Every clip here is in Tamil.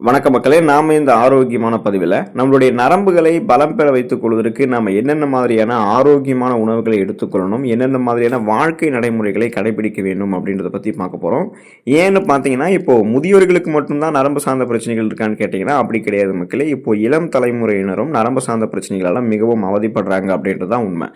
வணக்க மக்களே, நாம இந்த ஆரோக்கியமான பதிவில் நம்மளுடைய நரம்புகளை பலம் பெற வைத்துக் கொள்வதற்கு நாம என்னென்ன மாதிரியான ஆரோக்கியமான உணவுகளை எடுத்துக்கொள்ளணும், என்னென்ன மாதிரியான வாழ்க்கை நடைமுறைகளை கடைபிடிக்க வேண்டும் அப்படின்றத பற்றி பார்க்க போகிறோம். ஏன்னு பார்த்தீங்கன்னா, இப்போ முதியோர்களுக்கு மட்டும்தான் நரம்பு சார்ந்த பிரச்சனைகள் இருக்கான்னு கேட்டிங்கன்னா அப்படி கிடையாது மக்களே. இப்போ இளம் தலைமுறையினரும் நரம்பு சார்ந்த பிரச்சனைகளால் மிகவும் அவதிப்படுறாங்க அப்படின்றது தான் உண்மை.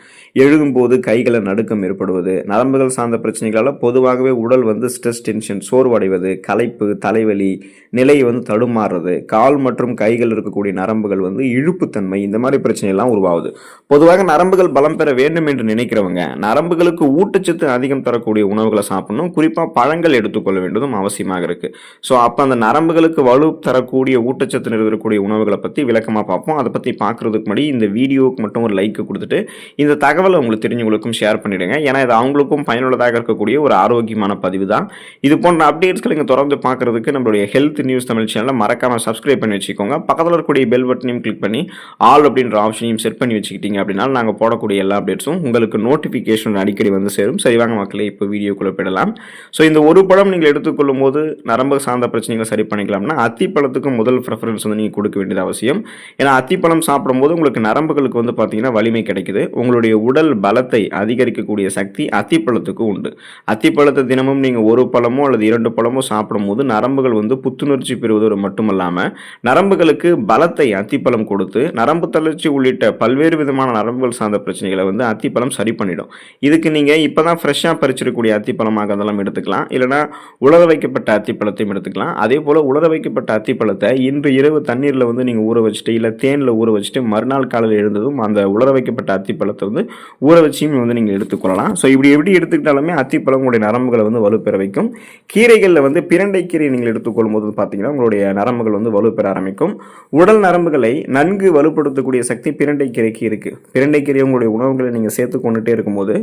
எழுதும்போது கைகளை நடுக்கம் ஏற்படுவது, நரம்புகள் சார்ந்த பிரச்சனைகளால் பொதுவாகவே உடல் ஸ்ட்ரெஸ், டென்ஷன், சோர்வடைவது, களைப்பு, தலைவலி நிலை தடுமாறுறது, கால் மற்றும் கைகள் இருக்கக்கூடிய நரம்புகள் இழுப்புத்தன்மை, இந்த மாதிரி பிரச்சனை எல்லாம் உருவாகுது. பொதுவாக நரம்புகள் பலம் பெற வேண்டும் என்று நினைக்கிறவங்க நரம்புகளுக்கு ஊட்டச்சத்து அதிகம் தரக்கூடிய உணவுகளை சாப்பிடணும். குறிப்பா பழங்கள் எடுத்துக்கொள்ள வேண்டியதும் அவசியமாக இருக்கு. ஸோ அப்ப அந்த நரம்புகளுக்கு வலு தரக்கூடிய ஊட்டச்சத்து இருக்கக்கூடிய உணவுகளை பத்தி விளக்கமா பார்ப்போம். அதை பத்தி பார்க்கறதுக்கு முன்னாடி இந்த வீடியோவுக்கு மட்டும் ஒரு லைக் கொடுத்துட்டு இந்த தகவலை உங்களுக்கு தெரிஞ்சவங்களுக்கும் ஷேர் பண்ணிடுங்க. ஏன்னா இது அவங்களுக்கும் பயனுள்ளதாக இருக்கக்கூடிய ஒரு ஆரோக்கியமான பதிவு தான். இது போன்ற அப்டேட்ஸ்களை நீங்க தொடர்ந்து பார்க்கறதுக்கு நம்மளுடைய ஹெல்த் நியூஸ் தமிழ் சேனலை மறக்காம சப்ஸ்கிரைப் பண்ணி வச்சுக்கோங்க. பக்கத்தில் இருக்கக்கூடிய பெல் பட்டனையும் கிளிக் பண்ணி ஆல் அப்படின்ற ஆப்ஷனையும் செட் பண்ணி வச்சுக்கிட்டீங்க அப்படின்னா நாங்கள் போடக்கூடிய எல்லா அப்டேட்ஸும் உங்களுக்கு நோட்டிஃபிகேஷன் அடிக்கடி சேரும். சரிவாங்க மக்களே, இப்போ வீடியோக்குள்ள போயிடலாம். ஸோ இந்த ஒரு பழம் நீங்கள் எடுத்துக்கொள்ளும் போது நரம்பு சார்ந்த பிரச்சனைகளை சரி பண்ணிக்கலாம்னா அத்திப்பழத்துக்கு முதல் ப்ரெஃபரன்ஸ் நீங்கள் கொடுக்க வேண்டியது அவசியம். ஏன்னா அத்திப்பழம் சாப்பிடும்போது உங்களுக்கு நரம்புகளுக்கு பார்த்தீங்கன்னா வலிமை கிடைக்குது. உங்களுடைய உடல் பலத்தை அதிகரிக்கக்கூடிய சக்தி அத்திப்பழத்துக்கு உண்டு. அத்திப்பழத்தை தினமும் நீங்கள் ஒரு பழமோ அல்லது 2 பழமோ சாப்பிடும்போது நரம்புகள் புத்துணர்ச்சி பெறுவது மட்டுமல்லாமல் நரம்புகளுக்கு பலத்தை அத்திப்பழம் கொடுத்து நரம்பு தளர்ச்சி உள்ளிட்ட பல்வேறு விதமான நரம்புகள் சார்ந்த பிரச்சனைகளை அத்திப்பழம் சரி பண்ணிடும். இதுக்கு நீங்க இப்பதான் ஃப்ரெஷ்ஷா பறிச்சிருக்கக்கூடிய அத்திப்பழமாக அதெல்லாம் எடுத்துக்கலாம், இல்லைன்னா உலர வைக்கப்பட்ட அத்திப்பழத்தையும் எடுத்துக்கலாம். அதே போல உலர வைக்கப்பட்ட அத்திப்பழத்தை இன்று இரவு தண்ணீர்ல நீங்க ஊற வச்சுட்டு இல்ல தேன்ல ஊற வச்சுட்டு மறுநாள் காலையில் எழுந்ததும் அந்த உலர வைக்கப்பட்ட அத்திப்பழத்தை ஊற வச்சியும் நீங்க எடுத்துக்கொள்ளலாம். ஸோ இப்படி எப்படி எடுத்துக்கிட்டாலுமே அத்திப்பழம் உங்களுடைய நரம்புகளை வலுப்பெற வைக்கும். கீரைகளில் பிரண்டை கீரை நீங்கள் எடுத்துக்கொள்ளும் போது பார்த்தீங்கன்னா உங்களுடைய நரம்புகள் வலுப்பெற ஆரம்பிக்கும். உடல் நரம்புகளை நன்கு வலுப்படுத்தக்கூடிய சக்தி பிரண்டை கீரைக்கு இருக்கு. பிரண்டை கீரை உங்களுடைய உணவுகளை நீங்க சேர்த்து கொண்டுட்டே இருக்கும்போது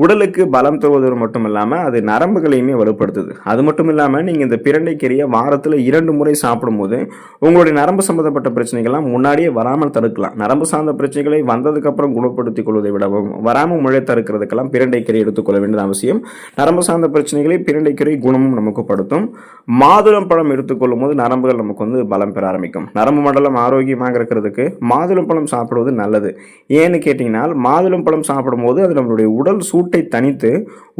உடலுக்கு பலம் தருவதோடு மட்டும் இல்லாம அது நரம்புகளையுமே வலுப்படுத்துது. அது மட்டும் இல்லாம நீங்க இந்த பிரண்டை கீரையை வாரத்தில் 2 முறை சாப்பிடும் போது உங்களுடைய நரம்பு சம்பந்தப்பட்ட பிரச்சனைகள்லாம் முன்னாடியே வராமல் தடுக்கலாம். நரம்பு சார்ந்த பிரச்சனைகளை வந்ததுக்கு அப்புறம் குணப்படுத்திக் கொள்வதை விடவும் வராமல் முழை தடுக்கிறதுக்கெல்லாம் பிரண்டை கீரை எடுத்துக்கொள்ள வேண்டியது அவசியம். நரம்பு சார்ந்த பிரச்சனைகளை பிரண்டை கீரை குணமும் நமக்கு படுத்தும். மாதுளம் பழம் எடுத்துக்கொள்ளும் போது நரம்புகள் நமக்கு பலம் பெற ஆரம்பிக்கும். நரம்பு மண்டலம் ஆரோக்கியமாக இருக்கிறதுக்கு மாதுளம் பழம் சாப்பிடுவது நல்லது. ஏன்னு கேட்டீங்கன்னா மாதுளம் பழம் சாப்பிடும் போது அது நம்மளுடைய உடல் சூட்டை தணித்து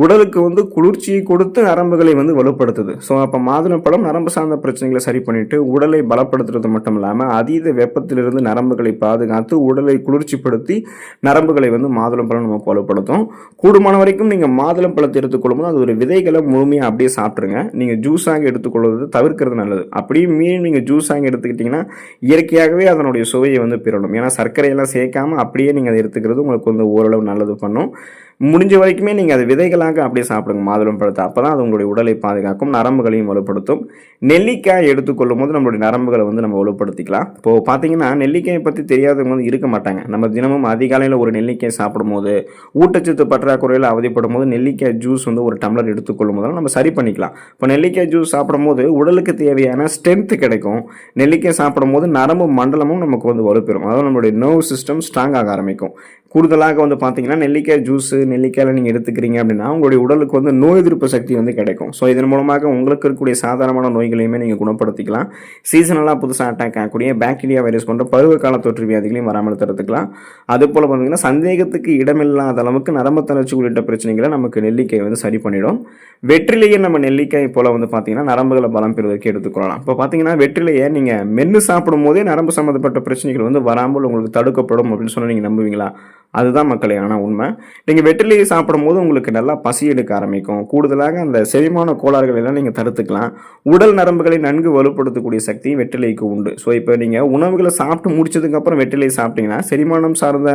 உடலுக்கு குளிர்ச்சியை கொடுத்து நரம்புகளை வலுப்படுத்துது. ஸோ அப்போ மாதுளம் பழம் நரம்பு சார்ந்த பிரச்சனைகளை சரி பண்ணிட்டு உடலை பலப்படுத்துறது மட்டும் இல்லாமல் அதீத வெப்பத்திலிருந்து நரம்புகளை பாதுகாத்து உடலை குளிர்ச்சிப்படுத்தி நரம்புகளை மாதுளம் பழம் நமக்கு வலுப்படுத்தும். கூடுமான வரைக்கும் நீங்கள் மாதுளம் பழத்தை எடுத்துக்கொள்ளும் போது அது ஒரு விதைகளை முழுமையாக அப்படியே சாப்பிட்ருங்க. நீங்கள் ஜூஸாக எடுத்துக்கொள்வது தவிர்க்கிறது நல்லது. அப்படியே மீன் நீங்கள் ஜூஸாக எடுத்துக்கிட்டிங்கன்னா இயற்கையாகவே அதனுடைய சுவையை பெறணும். ஏன்னா சர்க்கரையெல்லாம் சேர்க்காம அப்படியே நீங்கள் அதை எடுத்துக்கிறது உங்களுக்கு ஓரளவு நல்லது பண்ணும். முடிஞ்ச வரைக்குமே நீங்கள் அது விதைகளாக அப்படியே சாப்பிடுங்க மாதுளம் பழத்தை. அப்போ தான் அது உங்களுடைய உடலை பாதுகாக்கும், நரம்புகளையும் வலுப்படுத்தும். நெல்லிக்காய் எடுத்துக்கொள்ளும் போது நம்மளுடைய நரம்புகளை நம்ம வலுப்படுத்திக்கலாம். இப்போது பார்த்தீங்கன்னா நெல்லிக்காயை பற்றி தெரியாதவங்க இருக்க மாட்டாங்க. நம்ம தினமும் அதிகாலையில் ஒரு நெல்லிக்காய் சாப்பிடும் போது ஊட்டச்சத்து பற்றாக்குறையில் அவதிப்படும் போது நெல்லிக்காய் ஜூஸ் ஒரு டம்ளர் எடுத்துக்கொள்ளும் போது நம்ம சரி பண்ணிக்கலாம். இப்போ நெல்லிக்காய் ஜூஸ் சாப்பிடும் போது உடலுக்கு தேவையான ஸ்ட்ரென்த் கிடைக்கும். நெல்லிக்காய் சாப்பிடும் போது நரம்பு மண்டலமும் நமக்கு வலுப்பெறும். அதாவது நம்மளுடைய நர்வ் சிஸ்டம் ஸ்ட்ராங் ஆக ஆரம்பிக்கும். கூடுதலாக பார்த்தீங்கன்னா நெல்லிக்காய் ஜூஸ் நெல்லிக்காயில் நீங்கள் எடுத்துக்கிறீங்க அப்படின்னா உங்களுடைய உடலுக்கு நோய் எதிர்ப்பு சக்தி கிடைக்கும். ஸோ இதன் மூலமாக உங்களுக்கு இருக்கக்கூடிய சாதாரணமான நோய்களையுமே நீங்கள் குணப்படுத்திக்கலாம். சீசனலாக புதுசாக அட்டாக் ஆகக்கூடிய பாக்டீரியா வைரஸ் போன்ற பருவகால தொற்று வியாதிகளையும் வராமல் தடுத்துக்கலாம். அது போல் பார்த்தீங்கன்னா சந்தேகத்துக்கு இடமில்லாத அளவுக்கு நரம்பு தளர்ச்சி உள்ளிட்ட பிரச்சனைகளை நமக்கு நெல்லிக்காய் சரி பண்ணிடும். வெற்றிலையே நம்ம நெல்லிக்காய் போல் பார்த்தீங்கன்னா நரம்புகளை பலம் பெறுவதற்கு எடுத்துக்கொள்ளலாம். இப்போ பார்த்தீங்கன்னா வெற்றிலையை நீங்கள் மென்று சாப்பிடும் போதே நரம்பு சம்மந்தப்பட்ட பிரச்சனைகள் வராமல் உங்களுக்கு தடுக்கப்படும் அப்படின்னு சொன்னால் நீங்கள் நம்புவீங்களா? அதுதான் மக்களே ஆன உண்மை. நீங்கள் வெற்றிலையை சாப்பிடும் போது உங்களுக்கு நல்லா பசி எடுக்க ஆரம்பிக்கும். கூடுதலாக அந்த செரிமான கோளாறுகள் எல்லாம் நீங்கள் தடுத்துக்கலாம். உடல் நரம்புகளை நன்கு வலுப்படுத்தக்கூடிய சக்தி வெற்றிலைக்கு உண்டு. ஸோ இப்போ நீங்கள் உணவுகளை சாப்பிட்டு முடிச்சதுக்கப்புறம் வெற்றிலை சாப்பிட்டீங்கன்னா செரிமானம் சார்ந்த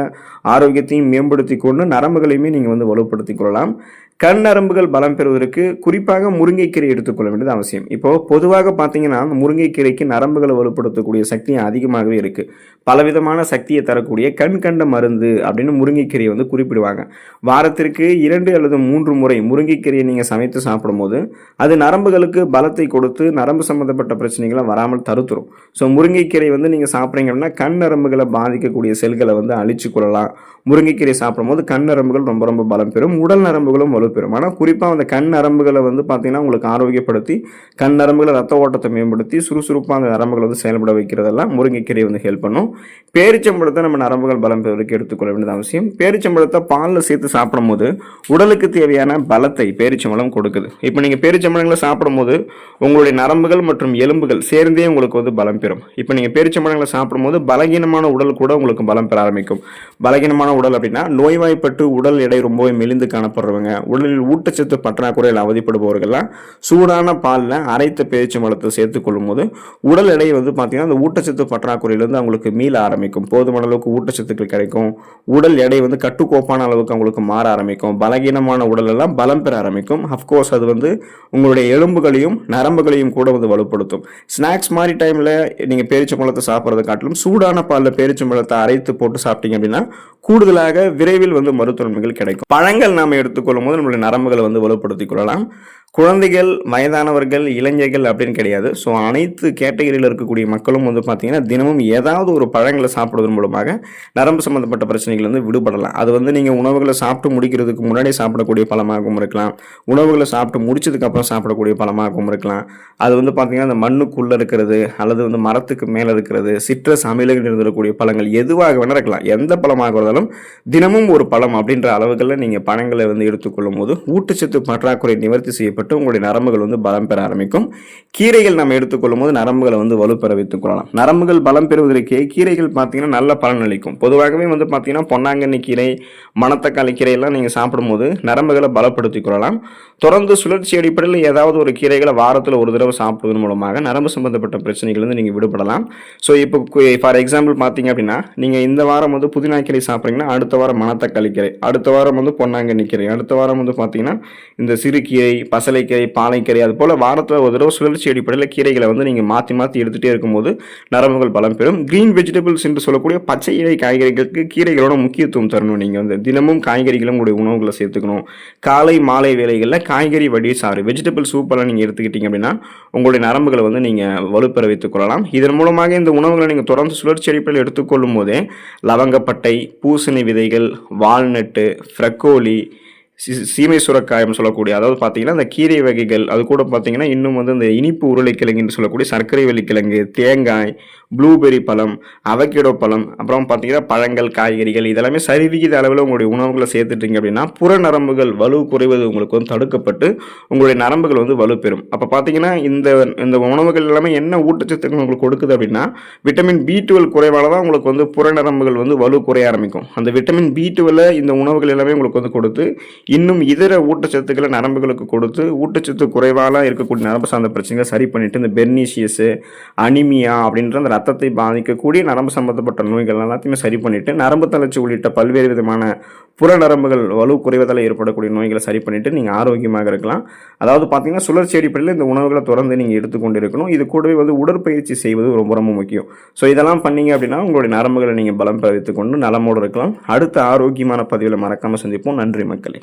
ஆரோக்கியத்தையும் மேம்படுத்தி கொண்டு நரம்புகளையுமே நீங்கள் வலுப்படுத்திக் கொள்ளலாம். கண் நரம்புகள் பலம் பெறுவதற்கு குறிப்பாக முருங்கைக்கீரை எடுத்துக்கொள்ள வேண்டியது அவசியம். இப்போ பொதுவாக பார்த்தீங்கன்னா முருங்கைக்கீரைக்கு நரம்புகளை வலுப்படுத்தக்கூடிய சக்தி அதிகமாகவே இருக்கு. பலவிதமான சக்தியை தரக்கூடிய கண் கண்ட மருந்து அப்படின்னு முருங்கைக்கீரையை குறிப்பிடுவாங்க. வாரத்திற்கு 2 அல்லது 3 முறை முருங்கைக்கீரையை நீங்கள் சமைத்து சாப்பிடும் போது அது நரம்புகளுக்கு பலத்தை கொடுத்து நரம்பு சம்பந்தப்பட்ட பிரச்சனைகளை வராமல் தடுத்துரும். ஸோ முருங்கைக்கீரை நீங்கள் சாப்பிட்றீங்க அப்படின்னா கண் நரம்புகளை பாதிக்கக்கூடிய செல்களை அழிச்சு கொள்ளலாம். முருங்கைக்கீரை சாப்பிடும் போது கண் நரம்புகள் ரொம்ப ரொம்ப பலம் பெறும். உடல் நரம்புகளும் வலுப்பெறும். ஆனால் குறிப்பாக அந்த கண் நரம்புகளை வந்து பார்த்தீங்கன்னா உங்களுக்கு ஆரோக்கியப்படுத்தி கண் நரம்புகளை ரத்த ஓட்டத்தை மேம்படுத்தி சுறுசுறுப்பாக அந்த நரம்புகளை வந்து செயல்பட வைக்கிறதெல்லாம் முருங்கைக்கீரை வந்து ஹெல்ப் பண்ணும். பேரிச்சம்பழத்தை நம்ம நரம்புகள் பலம் பெறுவதற்கு எடுத்துக்கொள்ள வேண்டியது அவசியம். பேரிச்சம்பழத்தை பாலில் சேர்த்து சாப்பிடும்போது உடலுக்கு தேவையான பலத்தை பேரிச்சம்பழம் கொடுக்குது. இப்போ நீங்கள் பேரிச்சம்பழங்களை சாப்பிடும்போது உங்களுடைய நரம்புகள் மற்றும் எலும்புகள் சேர்ந்தே உங்களுக்கு வந்து பலம் பெறும். இப்போ நீங்கள் பேரிச்சம்பழங்களை சாப்பிடும்போது பலகீனமான உடல் கூட உங்களுக்கு பலம் பெற ஆரம்பிக்கும். பலகீனமான உடல் அப்படின்னா நோய்வாய்ப்பட்டு உடல் எடை ரொம்பவே மெலிந்து காணப்படுறவங்க, உடலில் ஊட்டச்சத்து பற்றாக்குறையில் அவதிப்படுபவர்கள்லாம் சூடான பாலில் அரைத்த பேரிச்சம்பழத்தை சேர்த்துக் கொள்ளும் போது உடல் எடை வந்து பார்த்தீங்கன்னா அந்த ஊட்டச்சத்து பற்றாக்குறையிலிருந்து அவங்களுக்கு மீள ஆரம்பிக்கும். போதுமான அளவுக்கு ஊட்டச்சத்துக்கள் கிடைக்கும். உடல் எடை வந்து கட்டுக்கோப்பான அளவுக்கு அவங்களுக்கு மாற ஆரம்பிக்கும். பலகீனமான உடல் எல்லாம் பலம் பெற ஆரம்பிக்கும். அஃப்கோர்ஸ் அது வந்து உங்களுடைய எலும்புகளையும் நரம்புகளையும் கூட வந்து வலுப்படுத்தும். ஸ்நாக்ஸ் மாதிரி டைமில் நீங்கள் பேரிச்சம்பழத்தை சாப்பிட்றதை காட்டிலும் சூடான பாலில் பேரிச்சம்பழத்தை அரைத்து போட்டு சாப்பிட்டீங்க அப்படின்னா கூடுதலாக விரைவில் வந்து மருத்துவ நன்மைகள் கிடைக்கும். பழங்கள் நாம் எடுத்துக்கொள்ளும் போது நம்மளுடைய நரம்புகளை வந்து வலுப்படுத்திக் கொள்ளலாம். குழந்தைகள், வயதானவர்கள், இளைஞர்கள் அப்படின்னு கிடையாது. ஸோ அனைத்து கேட்டகரியில் இருக்கக்கூடிய மக்களும் வந்து பார்த்தீங்கன்னா தினமும் ஏதாவது ஒரு பழங்களை சாப்பிடுவதன் மூலமாக நரம்பு சம்பந்தப்பட்ட பிரச்சனைகள் வந்து விடுபடலாம். அது வந்து நீங்கள் உணவுகளை சாப்பிட்டு முடிக்கிறதுக்கு முன்னாடி சாப்பிடக்கூடிய பழமாகவும் இருக்கலாம், உணவுகளை சாப்பிட்டு முடிச்சதுக்கு அப்புறம் சாப்பிடக்கூடிய பழமாகவும் இருக்கலாம். அது வந்து பார்த்தீங்கன்னா அந்த மண்ணுக்குள்ளே இருக்கிறது அல்லது வந்து மரத்துக்கு மேலே இருக்கிறது, சிட்ரஸ் அமிலங்கள் இருந்திருக்கக்கூடிய பழங்கள் எதுவாக வேணா இருக்கலாம். எந்த பழமாக இருந்தாலும் தினமும் ஒரு பழம் அப்படின்ற அளவுகளில் நீங்கள் பழங்களை வந்து எடுத்துக்கொள்ளும் போது ஊட்டச்சத்து பற்றாக்குறை நிவர்த்தி செய்யப்பட்டு உங்களுடைய நரம்புகள் வந்து பலம் பெற ஆரம்பிக்கும். கீரைகள் நம்ம எடுத்துக்கொள்ளும் போது நரம்புகளை வந்து வலுப்பெற வைத்துக் கொள்ளலாம். நரம்புகள் பலம் பெறுவதற்கே கீரைகள் பார்த்தீங்கன்னா நல்ல பலன் அளிக்கும். பொதுவாகவே வந்து பார்த்தீங்கன்னா பொன்னாங்கண்ணி கீரை, மணத்தக்காளி கீரையெல்லாம் நீங்கள் சாப்பிடும்போது நரம்புகளை பலப்படுத்திக் கொள்ளலாம். தொடர்ந்து சுழற்சி அடிப்படையில் ஏதாவது ஒரு கீரைகளை வாரத்தில் ஒரு தடவை சாப்பிடுவதன் மூலமாக நரம்பு சம்பந்தப்பட்ட பிரச்சனைகள் வந்து நீங்கள் விடுபடலாம். ஸோ இப்போ ஃபார் எக்ஸாம்பிள் பார்த்தீங்க அப்படின்னா நீங்கள் இந்த வாரம் வந்து புதினா கீரை சாப்பிட்றீங்கன்னா அடுத்த வாரம் மணத்தக்காளி கீரை, அடுத்த வாரம் வந்து பொன்னாங்கண்ணி கீரை, அடுத்த வாரம் வந்து பார்த்தீங்கன்னா இந்த சிறுகீரை, பசலைக்கீரை, பாலைக்கீரை, அது போல் வாரத்தில் ஒரு தடவை சுழற்சி அடிப்படையில் கீரைகளை வந்து நீங்கள் மாற்றி மாற்றி எடுத்துகிட்டே இருக்கும்போது நரம்புகள் பலம் பெறும். கிரீன் வெஜிடபிள்ஸ் என்று சொல்லக்கூடிய பச்சை இலை காய்கறிகளுக்கு கீரைகளோட முக்கியத்துவம் தரணும். நீங்கள் வந்து தினமும் காய்கறிகளும் உங்களுடைய உணவுகளை சேர்த்துக்கணும். காலை மாலை வேளைகளில் காய்கறி வடி சாறு, வெஜிடபிள் சூப்பெல்லாம் நீங்கள் எடுத்துக்கிட்டீங்க அப்படின்னா உங்களுடைய நரம்புகளை வந்து நீங்கள் வலுப்பெற வைத்துக் கொள்ளலாம். இதன் மூலமாக இந்த உணவுகளை நீங்கள் தொடர்ந்து சுழற்சி அடிப்படையில் எடுத்துக்கொள்ளும் போதே லவங்கப்பட்டை, பூசணி விதைகள், வால்நட்டு, ஃப்ரக்கோலி, சீமை சுரக்காயம் சொல்லக்கூடிய, அதாவது பார்த்தீங்கன்னா இந்த கீரை வகைகள், அது கூட பார்த்தீங்கன்னா இன்னும் வந்து இந்த இனிப்பு உருளைக்கிழங்கு என்று சொல்லக்கூடிய சர்க்கரை வெள்ளிக்கிழங்கு, தேங்காய், ப்ளூபெரி பழம், அவகேடோ பழம், அப்புறம் பார்த்தீங்கன்னா பழங்கள், காய்கறிகள் இதெல்லாமே சரிவிகித அளவில் உங்களுடைய உணவுகளை சேர்த்துட்டீங்க அப்படின்னா புற நரம்புகள் வலு குறைவது உங்களுக்கு வந்து தடுக்கப்பட்டு உங்களுடைய நரம்புகள் வந்து வலுப்பெறும். அப்போ பார்த்தீங்கன்னா இந்த உணவுகள் எல்லாமே என்ன ஊட்டச்சத்துக்கள் உங்களுக்கு கொடுக்குது அப்படின்னா விட்டமின் B12 குறைவால தான் உங்களுக்கு வந்து புற நரம்புகள் வந்து வலு குறைய ஆரம்பிக்கும். அந்த விட்டமின் B12 இந்த உணவுகள் எல்லாமே உங்களுக்கு வந்து கொடுத்து இன்னும் இதர ஊட்டச்சத்துக்களை நரம்புகளுக்கு கொடுத்து ஊட்டச்சத்து குறைவாக இருக்கக்கூடிய நரம்பு சார்ந்த பிரச்சனைகளை சரி பண்ணிட்டு இந்த பெர்னிஷியஸ், அனிமியா அப்படின்ற அந்த ரத்தத்தை பாதிக்கக்கூடிய நரம்பு சம்பந்தப்பட்ட நோய்கள் எல்லாத்தையுமே சரி பண்ணிட்டு நரம்பு தளர்ச்சி உள்ளிட்ட பல்வேறு விதமான புற நரம்புகள் வலு குறைவதால் ஏற்படக்கூடிய நோய்களை சரி பண்ணிட்டு நீங்கள் ஆரோக்கியமாக இருக்கலாம். அதாவது பார்த்தீங்கன்னா சுழற்சி அடிப்படையில் இந்த உணவுகளை தொடர்ந்து நீங்கள் எடுத்துக்கொண்டு இருக்கணும். இது கூடவே வந்து உடற்பயிற்சி செய்வது ரொம்ப ரொம்ப முக்கியம். ஸோ இதெல்லாம் பண்ணீங்க அப்படின்னா உங்களுடைய நரம்புகளை நீங்கள் பலம் பெற வைத்துக் கொண்டு நலமோடு இருக்கலாம். அடுத்த ஆரோக்கியமான பதிவில் மறக்காமல் சந்திப்போம். நன்றி மக்களே.